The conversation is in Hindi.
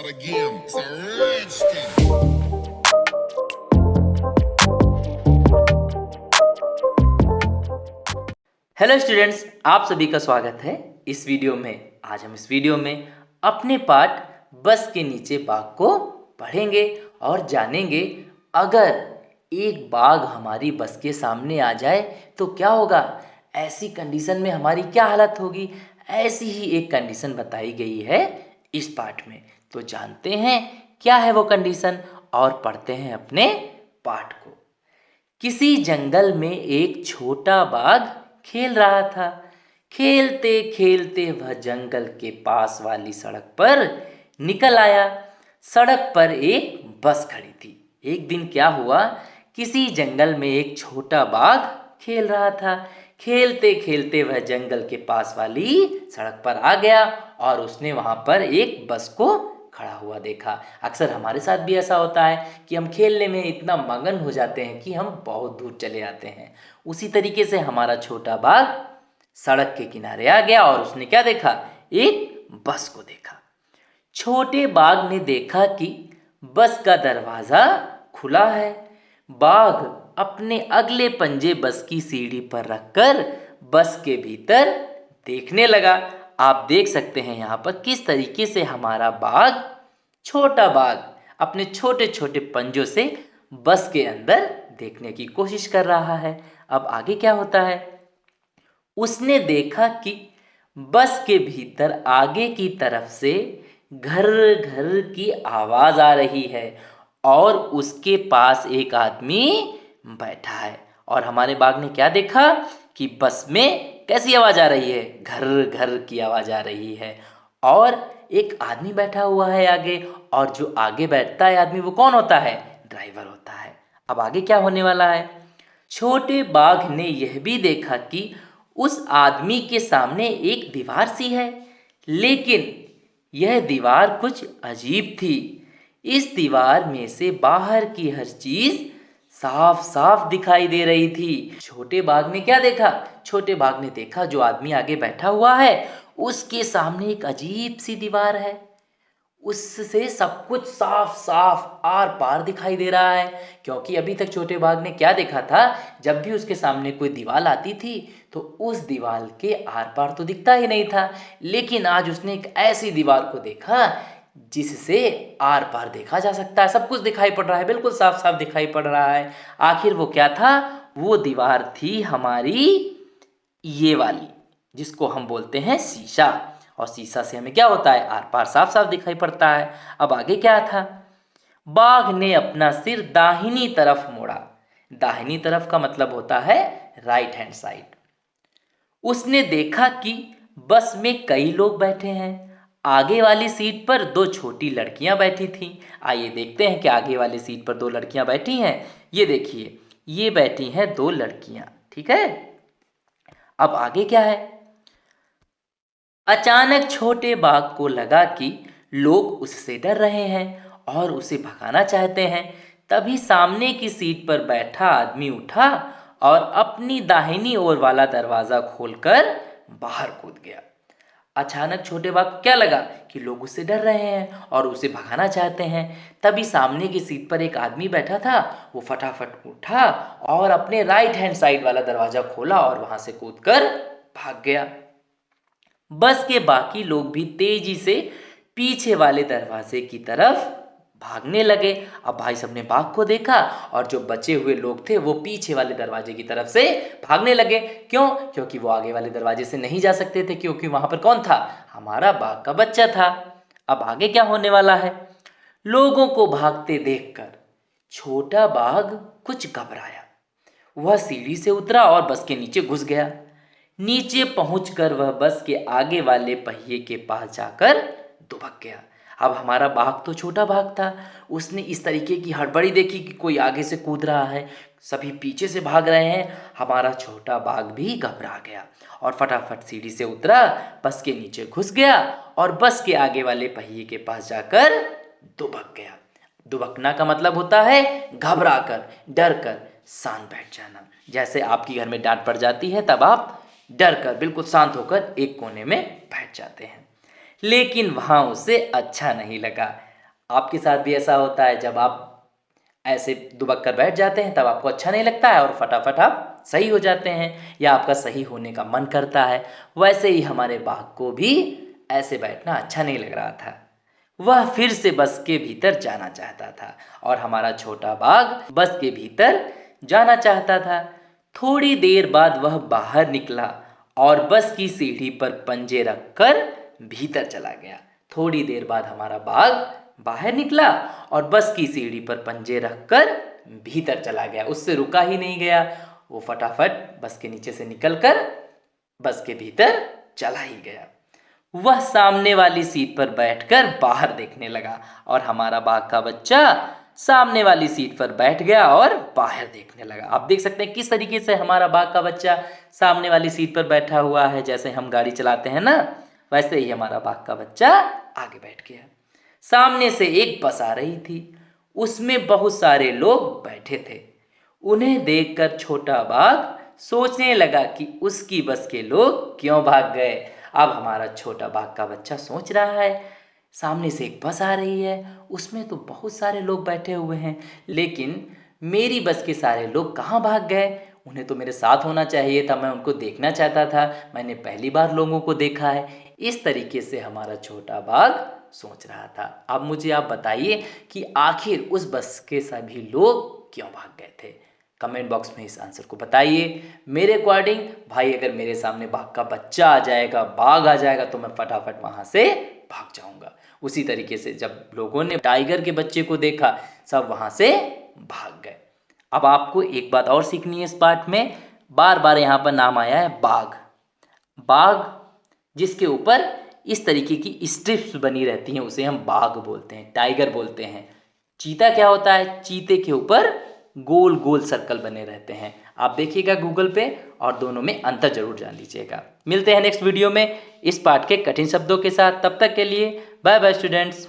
again. It's a Redskin. Hello students, आप सभी का स्वागत है इस वीडियो में। आज हम इस वीडियो में अपने पाठ बस के नीचे बाघ को पढ़ेंगे और जानेंगे अगर एक बाघ हमारी बस के सामने आ जाए तो क्या होगा, ऐसी कंडीशन में हमारी क्या हालत होगी। ऐसी ही एक कंडीशन बताई गई है इस पाठ में। तो जानते हैं क्या है वो कंडीशन और पढ़ते हैं अपने पाठ को। किसी जंगल में एक छोटा बाघ खेल रहा था। खेलते खेलते वह जंगल के पास वाली सड़क पर निकल आया। सड़क पर एक बस खड़ी थी। एक दिन क्या हुआ, किसी जंगल में एक छोटा बाघ खेल रहा था। खेलते खेलते वह जंगल के पास वाली सड़क पर आ गया और उसने वहां पर एक बस को खड़ा हुआ देखा। अक्सर हमारे साथ भी ऐसा होता है कि हम खेलने में इतना मगन हो जाते हैं कि हम बहुत दूर चले आते हैं। उसी तरीके से हमारा छोटा बाघ सड़क के किनारे आ गया और उसने क्या देखा, एक बस को देखा। छोटे बाघ ने देखा कि बस का दरवाजा खुला है। बाघ अपने अगले पंजे बस की सीढ़ी पर रखकर बस के भीतर देखने लगा। आप देख सकते हैं यहाँ पर किस तरीके से हमारा बाघ, छोटा बाघ, अपने छोटे छोटे पंजों से बस के अंदर देखने की कोशिश कर रहा है। अब आगे क्या होता है, उसने देखा कि बस के भीतर आगे की तरफ से घर घर की आवाज आ रही है और उसके पास एक आदमी बैठा है। और हमारे बाघ ने क्या देखा कि बस में कैसी आवाज आ रही है, घर घर की आवाज आ रही है और एक आदमी बैठा हुआ है आगे। और जो आगे बैठता है आदमी, वो कौन होता है, ड्राइवर होता है। अब आगे क्या होने वाला है, छोटे बाघ ने यह भी देखा कि उस आदमी के सामने एक दीवार सी है, लेकिन यह दीवार कुछ अजीब थी। इस दीवार में से बाहर की हर चीज साफ साफ दिखाई दे रही थी। छोटे बाघ ने क्या देखा, छोटे बाघ ने देखा जो आदमी आगे बैठा हुआ है उसके सामने एक अजीब सी दीवार है। उससे सब कुछ साफ साफ आर पार दिखाई दे रहा है। क्योंकि अभी तक छोटे बाघ ने क्या देखा था, जब भी उसके सामने कोई दीवार आती थी तो उस दीवार के आर पार तो दिखता ही नहीं था। लेकिन आज उसने एक ऐसी दीवार को देखा जिससे आर पार देखा जा सकता है, सब कुछ दिखाई पड़ रहा है, बिल्कुल साफ साफ दिखाई पड़ रहा है। आखिर वो क्या था, वो दीवार थी हमारी ये वाली, जिसको हम बोलते हैं शीशा। और शीशा से हमें क्या होता है, आर पार साफ साफ दिखाई पड़ता है। अब आगे क्या था, बाघ ने अपना सिर दाहिनी तरफ मोड़ा। दाहिनी तरफ का मतलब होता है राइट हैंड साइड। उसने देखा कि बस में कई लोग बैठे हैं। आगे वाली सीट पर दो छोटी लड़कियां बैठी थीं। आइए देखते हैं कि आगे वाली सीट पर दो लड़कियां बैठी हैं। ये देखिए, ये बैठी हैं दो लड़कियां, ठीक है। अब आगे क्या है, अचानक छोटे बाघ को लगा कि लोग उससे डर रहे हैं और उसे भगाना चाहते हैं। तभी सामने की सीट पर बैठा आदमी उठा और अपनी दाहिनी ओर वाला दरवाजा खोलकर बाहर कूद गया। अचानक छोटे बाघ को क्या लगा कि लोग उससे डर रहे हैं और उसे भगाना चाहते हैं। तभी सामने की सीट पर एक आदमी बैठा था, वो फटाफट उठा और अपने राइट हैंड साइड वाला दरवाजा खोला और वहां से कूदकर भाग गया। बस के बाकी लोग भी तेजी से पीछे वाले दरवाजे की तरफ भागने लगे। अब भाई साहब ने बाघ को देखा और जो बचे हुए लोग थे वो पीछे वाले दरवाजे की तरफ से भागने लगे। क्यों, क्योंकि वो आगे वाले दरवाजे से नहीं जा सकते थे, क्योंकि वहां पर कौन था, हमारा बाघ का बच्चा था। अब आगे क्या होने वाला है, लोगों को भागते देखकर छोटा बाघ कुछ घबराया। वह सीढ़ी से उतरा और बस के नीचे घुस गया। नीचे पहुंचकर वह बस के आगे वाले पहिए के पास जाकर दुबक गया। अब हमारा बाघ तो छोटा बाघ था, उसने इस तरीके की हड़बड़ी देखी कि कोई आगे से कूद रहा है, सभी पीछे से भाग रहे हैं। हमारा छोटा बाघ भी घबरा गया और फटाफट सीढ़ी से उतरा, बस के नीचे घुस गया और बस के आगे वाले पहिए के पास जाकर दुबक गया। दुबकना का मतलब होता है घबरा कर, डर कर, शांत बैठ जाना। जैसे आपकी घर में डांट पड़ जाती है तब आप डर कर बिल्कुल शांत होकर एक कोने में बैठ जाते हैं। लेकिन वहां उसे अच्छा नहीं लगा। आपके साथ भी ऐसा होता है, जब आप ऐसे दुबक कर बैठ जाते हैं तब आपको अच्छा नहीं लगता है और फटाफट आप सही हो जाते हैं या आपका सही होने का मन करता है। वैसे ही हमारे बाघ को भी ऐसे बैठना अच्छा नहीं लग रहा था। वह फिर से बस के भीतर जाना चाहता था और हमारा छोटा बाघ बस के भीतर जाना चाहता था। थोड़ी देर बाद वह बाहर निकला और बस की सीढ़ी पर पंजे रखकर भीतर चला गया। थोड़ी देर बाद हमारा बाघ बाहर निकला और बस की सीढ़ी पर पंजे रखकर भीतर चला गया। उससे रुका ही नहीं गया, वो फटाफट बस के नीचे से निकलकर बस के भीतर चला ही गया। वह सामने वाली सीट पर बैठकर बाहर देखने लगा और हमारा बाघ का बच्चा सामने वाली सीट पर बैठ गया और बाहर देखने लगा। आप देख सकते हैं किस तरीके से हमारा बाघ का बच्चा सामने वाली सीट पर बैठा हुआ है। जैसे हम गाड़ी चलाते हैं ना, वैसे ही हमारा बाघ का बच्चा आगे बैठ गया। सामने से एक बस आ रही थी, उसमें बहुत सारे लोग बैठे थे। उन्हें देखकर छोटा बाघ सोचने लगा कि उसकी बस के लोग क्यों भाग गए। अब हमारा छोटा बाघ का बच्चा सोच रहा है, सामने से एक बस आ रही है, उसमें तो बहुत सारे लोग बैठे हुए हैं, लेकिन मेरी बस के सारे लोग कहाँ भाग गए। उन्हें तो मेरे साथ होना चाहिए था, मैं उनको देखना चाहता था, मैंने पहली बार लोगों को देखा है। इस तरीके से हमारा छोटा बाघ सोच रहा था। अब मुझे आप बताइए कि आखिर उस बस के सभी लोग क्यों भाग गए थे। कमेंट बॉक्स में इस आंसर को बताइए। मेरे अकॉर्डिंग भाई, अगर मेरे सामने बाघ का बच्चा आ जाएगा, बाघ आ जाएगा, तो मैं फटाफट वहां से भाग जाऊंगा। उसी तरीके से जब लोगों ने टाइगर के बच्चे को देखा, सब वहां से भाग गए। अब आपको एक बात और सीखनी है इस पाठ में। बार बार यहाँ पर नाम आया है बाघ। बाघ जिसके ऊपर इस तरीके की स्ट्रिप्स बनी रहती हैं, उसे हम बाघ बोलते हैं, टाइगर बोलते हैं। चीता क्या होता है, चीते के ऊपर गोल गोल सर्कल बने रहते हैं। आप देखिएगा गूगल पे और दोनों में अंतर जरूर जान लीजिएगा। मिलते हैं नेक्स्ट वीडियो में इस पाठ के कठिन शब्दों के साथ। तब तक के लिए बाय बाय स्टूडेंट्स।